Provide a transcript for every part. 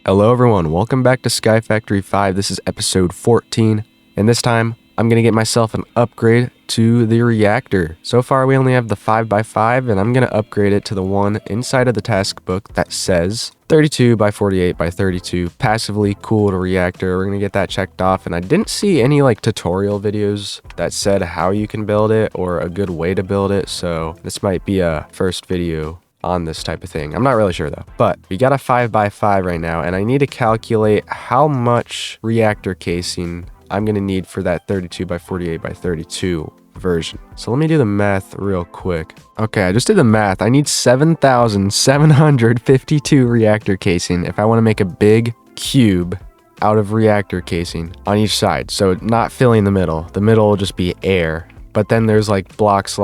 Hello everyone, welcome back to SkyFactory 5. This is episode 14, and this time I'm going to get myself an upgrade to the reactor. So far we only have the 5x5, and I'm going to upgrade it to the one inside of the task book that says 32x48x32 passively cooled reactor. We're going to get that checked off, and I didn't see any tutorial videos that said how you can build it or a good way to build it, so this might be a first video on this type of thing. I'm not really sure though. But we got a 5x5 right now, and I need to calculate how much reactor casing I'm gonna need for that 32x48x32 version. So let me do the math real quick. Okay, I just did the math. I need 7,752 reactor casing if I want to make a big cube out of reactor casing on each side. So not filling the middle. The middle will just be air. But then there's blocks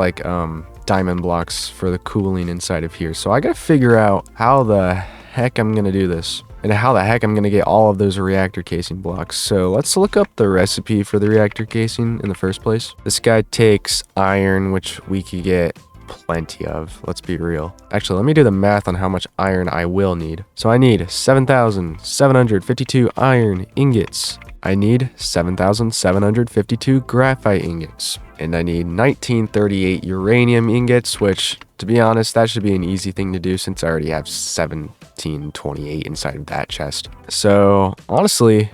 diamond blocks for the cooling inside of here. So I gotta figure out how the heck I'm gonna do this and how the heck I'm gonna get all of those reactor casing blocks. So let's look up the recipe for the reactor casing in the first place. This guy takes iron, which we could get plenty of. Let's be real. Actually, let me do the math on how much iron I will need. So I need 7,752 iron ingots. I need 7,752 graphite ingots. And I need 1938 uranium ingots, which, to be honest, that should be an easy thing to do since I already have 1728 inside of that chest. So, honestly,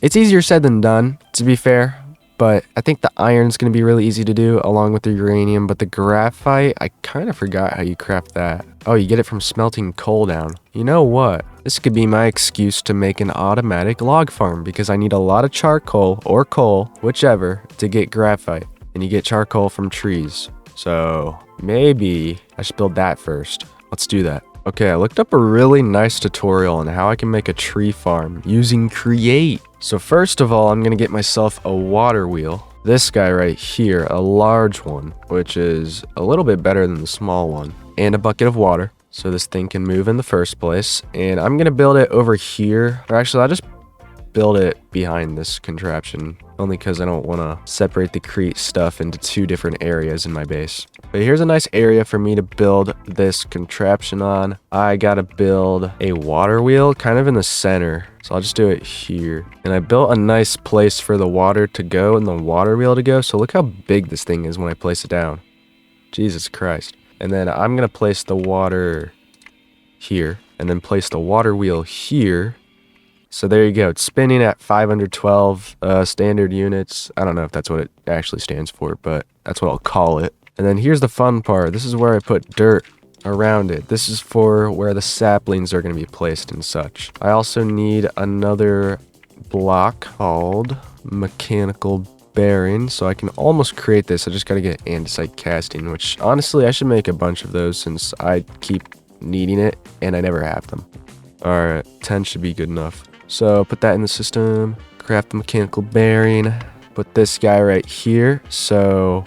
it's easier said than done, to be fair. But I think the iron's going to be really easy to do along with the uranium. But the graphite, I kind of forgot how you craft that. Oh, you get it from smelting coal down. You know what? This could be my excuse to make an automatic log farm, because I need a lot of charcoal or coal, whichever, to get graphite. And you get charcoal from trees. So maybe I should build that first. Let's do that. Okay, I looked up a really nice tutorial on how I can make a tree farm using Create. So first of all, I'm going to get myself a water wheel. This guy right here, a large one, which is a little bit better than the small one. And a bucket of water, so this thing can move in the first place. And I'm going to build it over here. Or actually, I'll just build it behind this contraption, only because I don't want to separate the Create stuff into two different areas in my base. But here's a nice area for me to build this contraption on. I gotta build a water wheel kind of in the center, so I'll just do it here. And I built a nice place for the water to go and the water wheel to go, so look how big this thing is when I place it down. Jesus Christ. And then I'm gonna place the water here, and then place the water wheel here. So there you go. It's spinning at 512 standard units. I don't know if that's what it actually stands for, but that's what I'll call it. And then here's the fun part. This is where I put dirt around it. This is for where the saplings are going to be placed and such. I also need another block called mechanical bearing, so I can almost create this. I just got to get andesite casting, which honestly I should make a bunch of those since I keep needing it and I never have them. Alright, 10 should be good enough. So put that in the system, craft the mechanical bearing, put this guy right here. So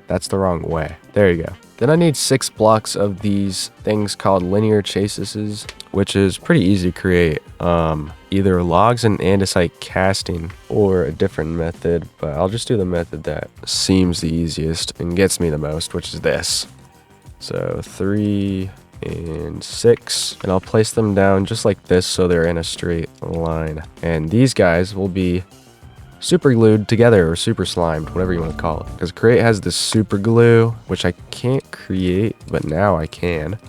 that's the wrong way. There you go. Then I need 6 blocks of these things called linear chases, which is pretty easy to create. Either logs and andesite casting or a different method, but I'll just do the method that seems the easiest and gets me the most, which is this. So 3 and 6, and I'll place them down just like this so they're in a straight line. And these guys will be super glued together or super slimed, whatever you want to call it, because Create has this super glue, which I can't create, but now I can.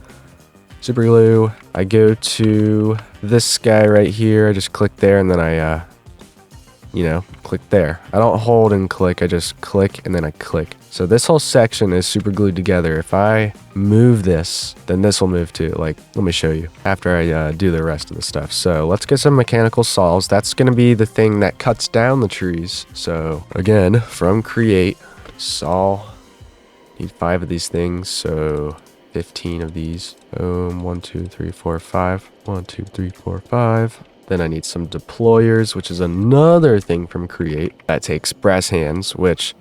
Super glue, I go to this guy right here, I just click there, and then I click there. I don't hold and click, I just click and then I click. So this whole section is super glued together. If I move this, then this will move too. Let me show you after I do the rest of the stuff. So let's get some mechanical saws. That's going to be the thing that cuts down the trees. So again, from Create, saw, need 5 of these things. So 15 of these. 1, 2, 3, 4, 5. 1, 2, 3, 4, 5. Then I need some deployers, which is another thing from Create. That takes brass hands, which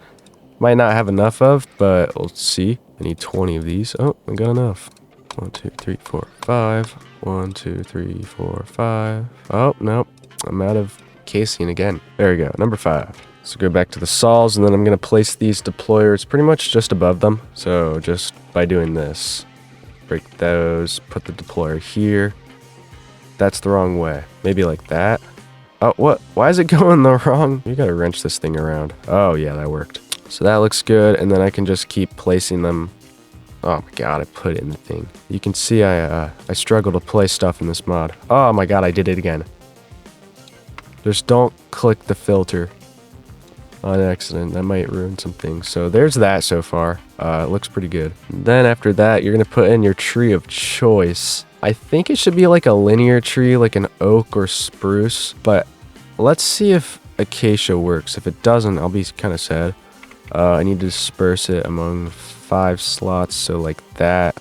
might not have enough of, but we'll see. I need 20 of these. Oh, I got enough. 1, 2, 3, 4, 5. 1, 2, 3, 4, 5. Oh, nope. I'm out of casing again. There we go. Number 5. So go back to the saws, and then I'm going to place these deployers pretty much just above them. So just by doing this, break those, put the deployer here, That's the wrong way. Maybe like that. Oh, what? Why is it going the wrong? You gotta wrench this thing around. Oh, yeah, that worked. So that looks good, and then I can just keep placing them. Oh my god, I put it in the thing. You can see I struggle to place stuff in this mod. Oh my god, I did it again. Just don't click the filter on accident. That might ruin some things. So there's that so far. It looks pretty good. Then after that, you're gonna put in your tree of choice. I think it should be like a linear tree, like an oak or spruce, but let's see if acacia works. If it doesn't, I'll be kind of sad. I need to disperse it among 5 slots, so like that.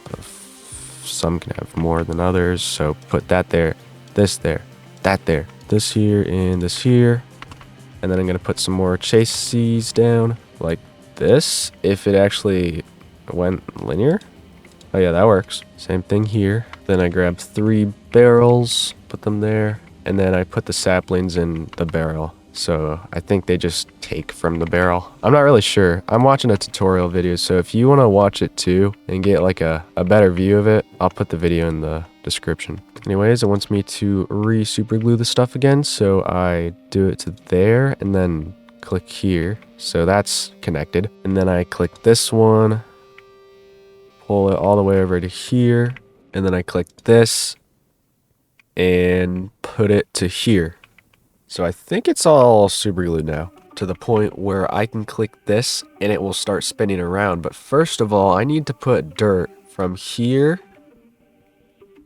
Some can have more than others, so put that there, this there, that there, this here, and this here. And then I'm gonna put some more chases down, like this, if it actually went linear. Oh yeah, that works. Same thing here. Then I grab 3 barrels, put them there, and then I put the saplings in the barrel. So I think they just take from the barrel. I'm not really sure. I'm watching a tutorial video, so if you want to watch it too and get like a better view of it, I'll put the video in the description. Anyways, it wants me to re-super glue the stuff again, so I do it to there and then click here. So that's connected. And then I click this one, pull it all the way over to here, and then I click this and put it to here. So I think it's all super glued now, to the point where I can click this and it will start spinning around. But first of all, I need to put dirt from here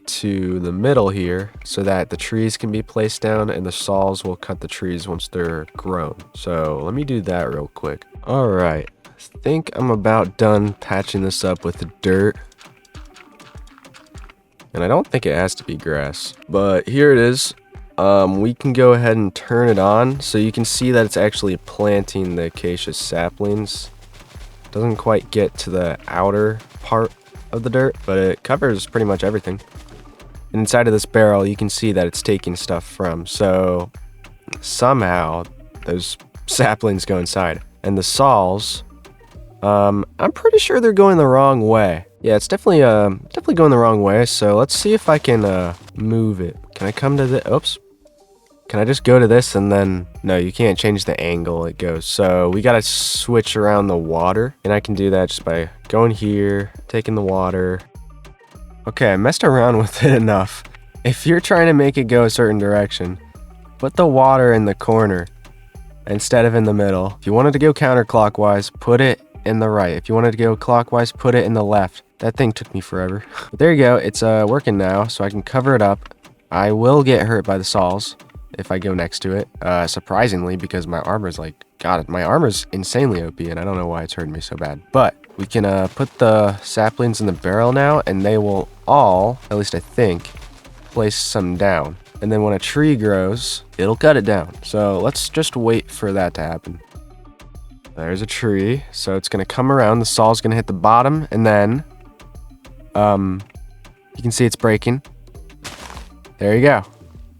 to the middle here so that the trees can be placed down and the saws will cut the trees once they're grown. So let me do that real quick. All right, I think I'm about done patching this up with the dirt. And I don't think it has to be grass, but here it is. We can go ahead and turn it on so you can see that it's actually planting the acacia saplings. Doesn't quite get to the outer part of the dirt, but it covers pretty much everything. And inside of this barrel, you can see that it's taking stuff from. So somehow those saplings go inside. And the saws, I'm pretty sure they're going the wrong way. Yeah, it's definitely going the wrong way. So let's see if I can move it. Can I come to the, oops. Can I just go to this and then, no, you can't change the angle it goes. So we gotta switch around the water, and I can do that just by going here, taking the water. Okay, I messed around with it enough. If you're trying to make it go a certain direction, put the water in the corner instead of in the middle. If you wanted to go counterclockwise, put it in the right. If you wanted to go clockwise, put it in the left. That thing took me forever. But there you go, it's working now, so I can cover it up. I will get hurt by the saws if I go next to it, surprisingly, because my armor's like, God, my armor's insanely OP, and I don't know why it's hurting me so bad. But we can put the saplings in the barrel now, and they will all, at least I think, place some down. And then when a tree grows, it'll cut it down. So let's just wait for that to happen. There's a tree, so it's gonna come around, the saw's gonna hit the bottom, and then, you can see it's breaking. There you go.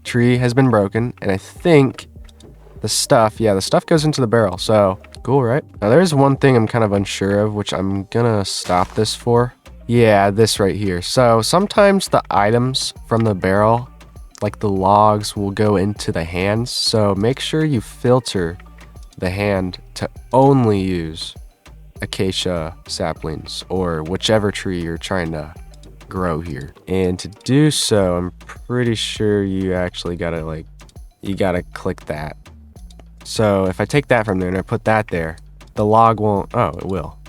Tree has been broken, and I think the stuff goes into the barrel. So cool, right? Now there's one thing I'm kind of unsure of, which I'm gonna stop this for. Yeah, this right here. So sometimes the items from the barrel, like the logs, will go into the hands. So make sure you filter the hand to only use acacia saplings or whichever tree you're trying to grow here. And to do so, I'm pretty sure you actually gotta you gotta click that. So if I take that from there and I put that there, the log won't, oh, it will.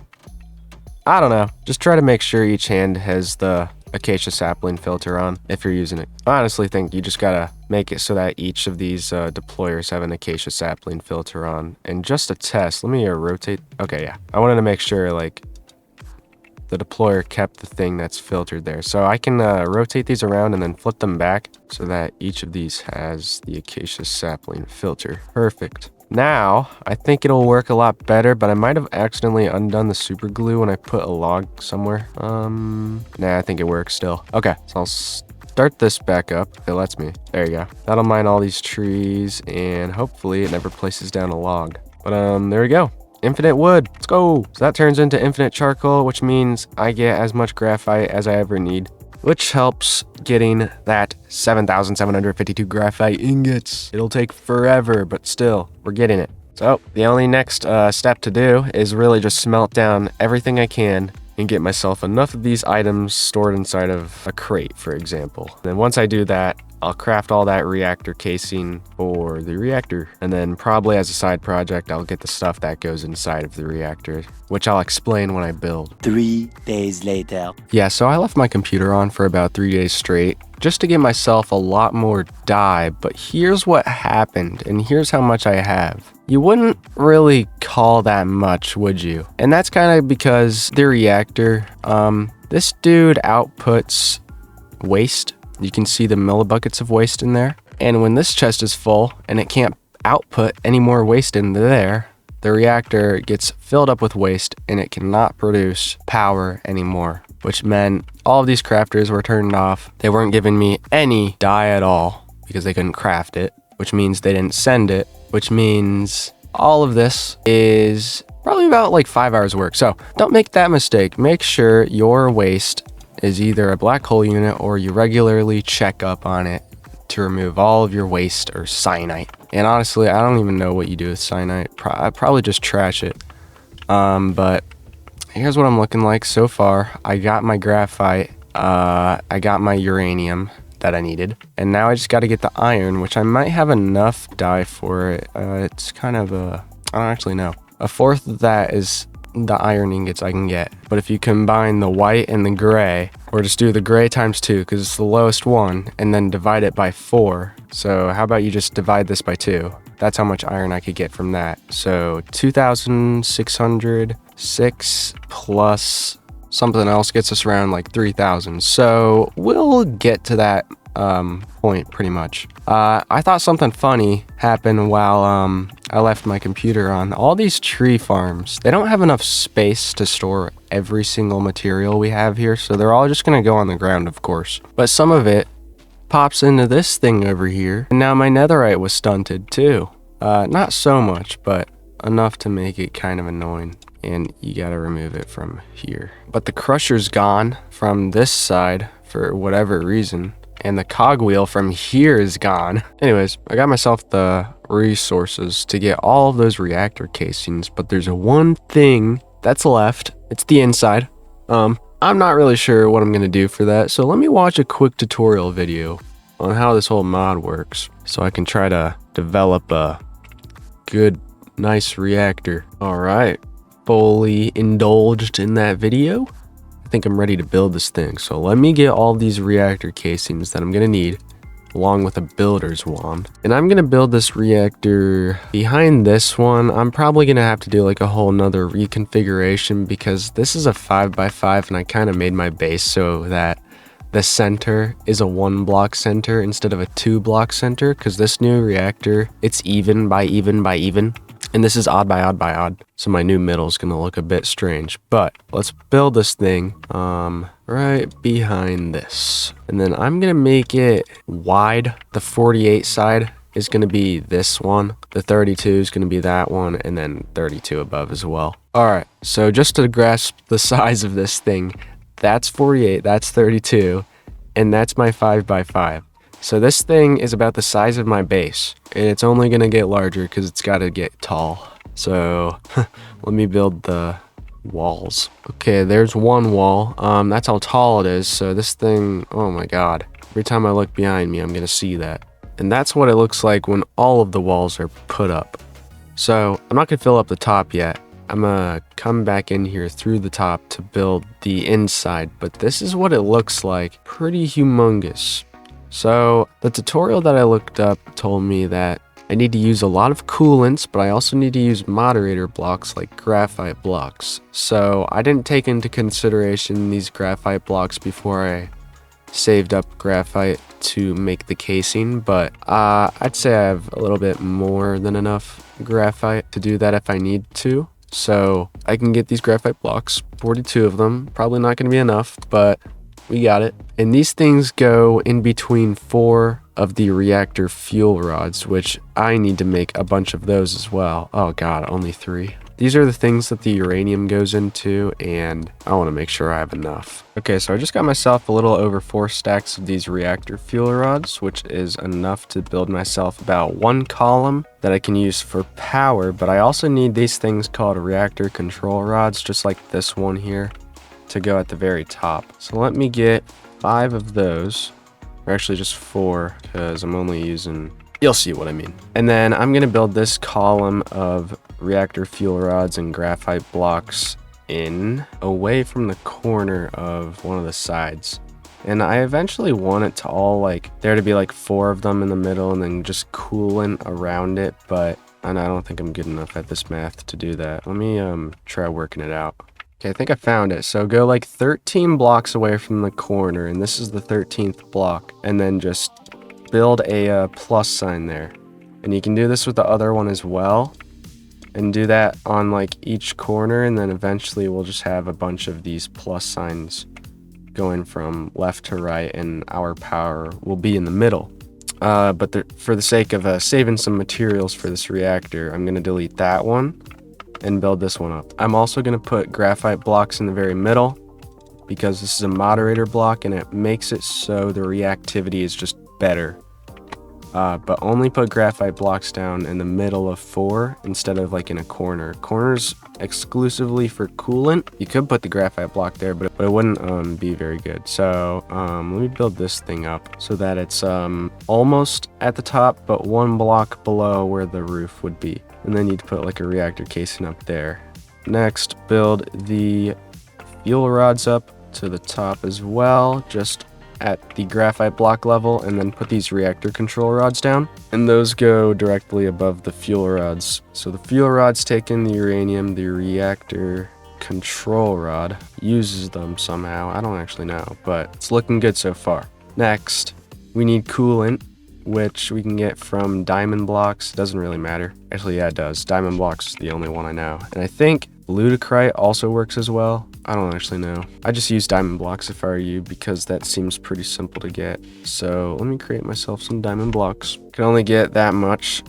I don't know. Just try to make sure each hand has the acacia sapling filter on if you're using it. I honestly think you just gotta make it so that each of these deployers have an acacia sapling filter on. And just a test, let me rotate. Okay, yeah. I wanted to make sure the deployer kept the thing that's filtered there. So I can rotate these around and then flip them back so that each of these has the acacia sapling filter. Perfect. Now, I think it'll work a lot better, but I might have accidentally undone the super glue when I put a log somewhere. Nah, I think it works still. Okay, so I'll start this back up if it lets me. There you go. That'll mine all these trees, and hopefully it never places down a log. But there we go. Infinite wood. Let's go. So that turns into infinite charcoal, which means I get as much graphite as I ever need. which helps getting that 7,752 graphite ingots. It'll take forever, but still, we're getting it. So the only next step to do is really just smelt down everything I can and get myself enough of these items stored inside of a crate, for example. And then once I do that, I'll craft all that reactor casing for the reactor. And then probably as a side project, I'll get the stuff that goes inside of the reactor, which I'll explain when I build. 3 days later. Yeah, so I left my computer on for about 3 days straight just to get myself a lot more dye, but here's what happened, and here's how much I have. You wouldn't really call that much, would you? And that's kind of because the reactor, this dude outputs waste. You can see the millibuckets of waste in there. And when this chest is full and it can't output any more waste in there, the reactor gets filled up with waste and it cannot produce power anymore, which meant all of these crafters were turned off. They weren't giving me any dye at all because they couldn't craft it, which means they didn't send it, which means all of this is probably about like 5 hours work. So don't make that mistake. Make sure your waste is either a black hole unit or you regularly check up on it to remove all of your waste or cyanite. And honestly, I don't even know what you do with cyanite. I'd probably just trash it. But here's what I'm looking like so far. I got my graphite. I got my uranium that I needed. And now I just got to get the iron, which I might have enough dye for it. It's kind of I don't actually know. A fourth of that is the iron ingots I can get. But if you combine the white and the gray, or just do the gray times 2 because it's the lowest one, and then divide it by 4. So how about you just divide this by 2? That's how much iron I could get from that. So 2,606 plus something else gets us around like 3,000. So we'll get to that point pretty much. I thought something funny happened while I left my computer on. All these tree farms, they don't have enough space to store every single material we have here, so they're all just gonna go on the ground, of course. But some of it pops into this thing over here, and now my netherite was stunted too. Not so much, but enough to make it kind of annoying, and you gotta remove it from here. But the crusher's gone from this side for whatever reason, and the cogwheel from here is gone. Anyways, I got myself the resources to get all of those reactor casings, but there's one thing that's left. It's the inside. I'm not really sure what I'm gonna do for that, so let me watch a quick tutorial video on how this whole mod works so I can try to develop a good, nice reactor. All right, fully indulged in that video. I think I'm ready to build this thing. So let me get all these reactor casings that I'm gonna need, along with a builder's wand. And I'm gonna build this reactor behind this one. I'm probably gonna have to do like a whole nother reconfiguration because this is a 5x5 and I kind of made my base so that the center is a 1-block center instead of a 2-block center, because this new reactor, it's even by even by even. And this is odd by odd by odd. So my new middle is gonna look a bit strange, but let's build this thing right behind this. And then I'm gonna make it wide. The 48 side is gonna be this one. The 32 is gonna be that one, and then 32 above as well. All right, so just to grasp the size of this thing, that's 48, that's 32, and that's my 5x5. So this thing is about the size of my base, and it's only gonna get larger because it's gotta get tall. So let me build the walls. Okay, there's one wall. That's how tall it is. So this thing, oh my God. Every time I look behind me, I'm gonna see that. And that's what it looks like when all of the walls are put up. So I'm not gonna fill up the top yet. I'm gonna come back in here through the top to build the inside, but this is what it looks like. Pretty humongous. So the tutorial that I looked up told me that I need to use a lot of coolants, but I also need to use moderator blocks like graphite blocks. So I didn't take into consideration these graphite blocks before I saved up graphite to make the casing, but I'd say I have a little bit more than enough graphite to do that if I need to. So I can get these graphite blocks, 42 of them, probably not going to be enough, but we got it. And these things go in between 4 of the reactor fuel rods, which I need to make a bunch of those as well. Oh God, only 3. These are the things that the uranium goes into, and I want to make sure I have enough. Okay, so I just got myself a little over 4 stacks of these reactor fuel rods, which is enough to build myself about 1 column that I can use for power, but I also need these things called reactor control rods, just like this one here, to go at the very top. So let me get 5 of those, or actually just 4, because I'm only using... You'll see what I mean. And then I'm going to build this column of reactor fuel rods and graphite blocks in away from the corner of one of the sides. And I eventually want it to all like there to be like 4 of them in the middle and then just coolant around it, but I don't think I'm good enough at this math to do that. Let me try working it out. Okay, I think I found it. So go like 13 blocks away from the corner, and this is the 13th block, and then just build a plus sign there. And you can do this with the other one as well, and do that on like each corner, and then eventually we'll just have a bunch of these plus signs going from left to right, and our power will be in the middle. But for the sake of saving some materials for this reactor, I'm going to delete that one and build this one up. I'm also going to put graphite blocks in the very middle because this is a moderator block and it makes it so the reactivity is just better. But only put graphite blocks down in the middle of 4 instead of like in a corner. Corners exclusively for coolant. You could put the graphite block there, but it wouldn't be very good. So let me build this thing up so that it's almost at the top, but 1 block below where the roof would be. And then you'd put like a reactor casing up there. Next, build the fuel rods up to the top as well, just at the graphite block level, and then put these reactor control rods down, and those go directly above the fuel rods. So the fuel rods take in the uranium, the reactor control rod uses them somehow. I don't actually know, but it's looking good so far. Next, we need coolant, which we can get from diamond blocks. It doesn't really matter. Actually, yeah, it does. Diamond blocks is the only one I know. And I think lutecrite also works as well. I don't actually know. I just use diamond blocks if I were you because that seems pretty simple to get. So let me create myself some diamond blocks. Can only get that much,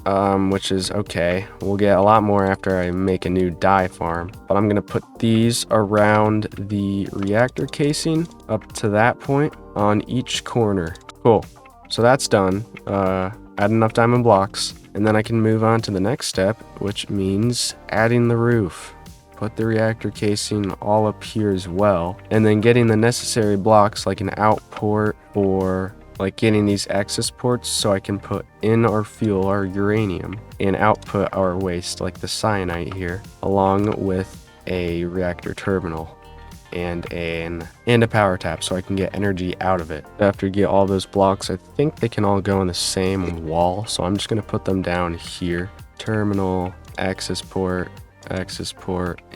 which is okay. We'll get a lot more after I make a new dye farm. But I'm gonna put these around the reactor casing up to that point on each corner. Cool. So that's done. Add enough diamond blocks, and then I can move on to the next step, which means adding the roof. Put the reactor casing all up here as well, and then getting the necessary blocks like an out port, or like getting these access ports so I can put in our fuel, our uranium, and output our waste like the cyanite here, along with a reactor terminal and a power tap so I can get energy out of it. After you get all those blocks, I think they can all go on the same wall, so I'm just going to put them down here. Terminal, access port,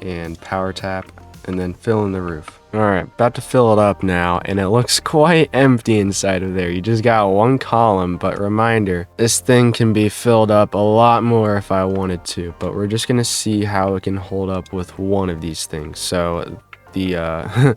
and power tap, and then fill in the roof. Alright, about to fill it up now, and it looks quite empty inside of there. You just got 1 column, but reminder, this thing can be filled up a lot more if I wanted to, but we're just gonna see how it can hold up with 1 of these things. So the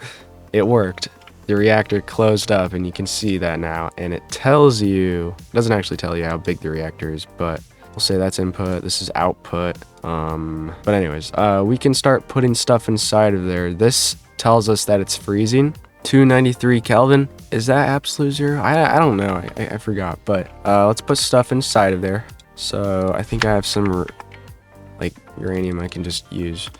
it worked. The reactor closed up, and you can see that now, and it tells you, it doesn't actually tell you how big the reactor is, but we'll say that's input, this is output. But anyways, we can start putting stuff inside of there. This tells us that it's freezing. 293 Kelvin. Is that absolute 0? I don't know. I forgot. But let's put stuff inside of there. So I think I have some like uranium I can just use.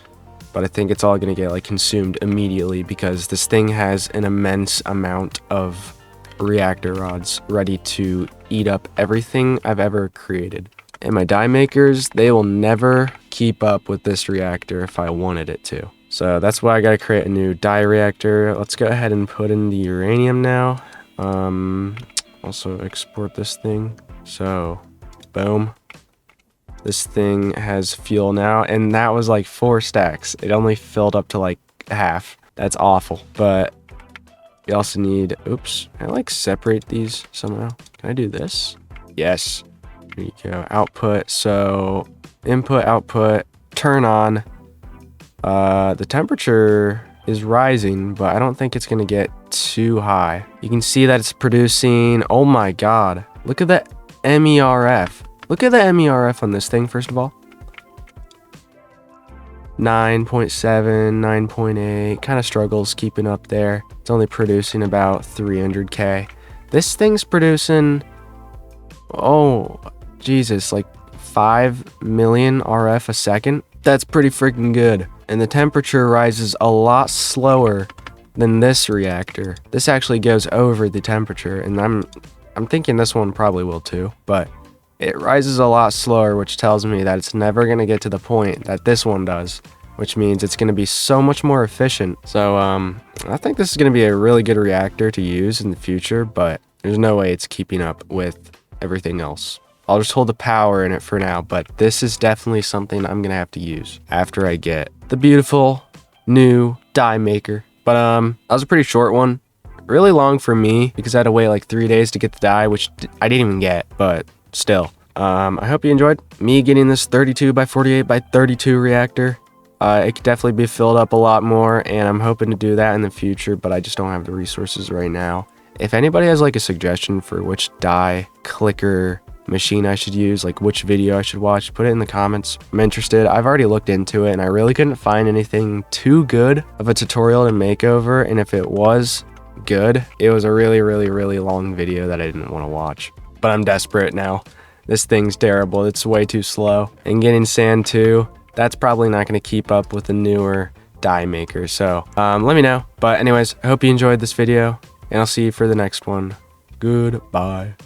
But I think it's all going to get like consumed immediately because this thing has an immense amount of reactor rods ready to eat up everything I've ever created. And my die makers, they will never keep up with this reactor if I wanted it to. So that's why I gotta create a new die reactor. Let's go ahead and put in the uranium now. Also export this thing. So, boom. This thing has fuel now, and that was like 4 stacks. It only filled up to like half. That's awful. But we also need, oops, can I like separate these somehow? Can I do this? Yes. There you go. Output. So input, output, turn on. The temperature is rising, but I don't think it's going to get too high. You can see that it's producing, oh my god. Look at that MERF. Look at the MERF on this thing, first of all. 9.7, 9.8, kind of struggles keeping up there. It's only producing about 300K. This thing's producing, oh, Jesus, like 5 million RF a second. That's pretty freaking good. And the temperature rises a lot slower than this reactor. This actually goes over the temperature, and I'm thinking this one probably will too, but it rises a lot slower, which tells me that it's never going to get to the point that this one does, which means it's going to be so much more efficient. So I think this is going to be a really good reactor to use in the future, but there's no way it's keeping up with everything else. I'll just hold the power in it for now, but this is definitely something I'm going to have to use after I get the beautiful new die maker. But that was a pretty short one. Really long for me because I had to wait like 3 days to get the die, which I didn't even get, but still. I hope you enjoyed me getting this 32x48x32 reactor. It could definitely be filled up a lot more, and I'm hoping to do that in the future, but I just don't have the resources right now. If anybody has like a suggestion for which die clicker machine I should use, like which video I should watch, put it in the comments. I'm interested. I've already looked into it and I really couldn't find anything too good of a tutorial to make over, and if it was good, it was a really long video that I didn't want to watch. But I'm desperate now. This thing's terrible. It's way too slow, and getting sand too, that's probably not going to keep up with the newer die maker. So let me know. But anyways, I hope you enjoyed this video, and I'll see you for the next one. Goodbye.